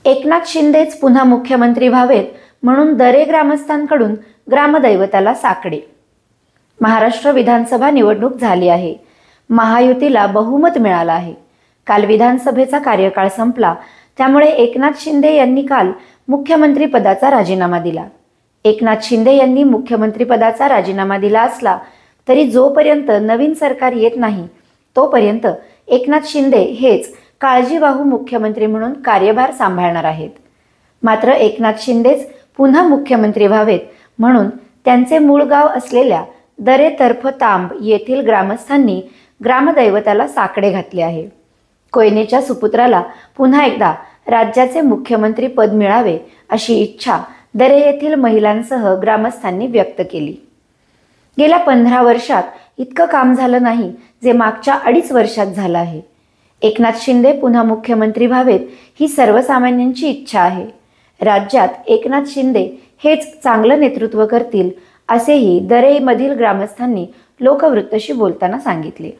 एकनाथ शिंदेच पुन्हा मुख्यमंत्री व्हावेत म्हणून दरे ग्रामस्थांकडून ग्रामदैवताला साकडे। महाराष्ट्र विधानसभा निवडणूक झाली आहे। महायुतीला बहुमत मिळालं आहे। काल विधानसभेचा कार्यकाळ संपला, त्यामुळे एकनाथ शिंदे यांनी काल मुख्यमंत्री पदाचा राजीनामा दिला। एकनाथ शिंदे यांनी मुख्यमंत्री पदाचा राजीनामा दिला असला तरी जोपर्यंत नवीन सरकार येत नाही तोपर्यंत एकनाथ शिंदे हेच काळजीवाहू मुख्यमंत्री म्हणून कार्यभार सांभाळणार आहेत। मात्र एकनाथ शिंदेच पुन्हा मुख्यमंत्री व्हावेत म्हणून त्यांचे मूळ गाव असलेल्या दरे तर्फे तांब येथील ग्रामस्थांनी ग्रामदैवताला साकडे घातले आहे। कोयनेच्या सुपुत्राला पुन्हा एकदा राज्याचे मुख्यमंत्री पद मिळावे अशी इच्छा दरे येथील महिलांसह ग्रामस्थांनी व्यक्त केली। गेल्या 15 वर्षात इतकं काम झालं नाही जे मागच्या 2.5 वर्षात झालं आहे। एकनाथ शिंदे पुन्हा मुख्यमंत्री व्हावेत ही सर्वसामान्यांची इच्छा आहे। राज्यात एकनाथ शिंदे हेच चांगलं नेतृत्व करतील असेही दरेमधील ग्रामस्थांनी लोकवृत्तशी बोलताना सांगितले।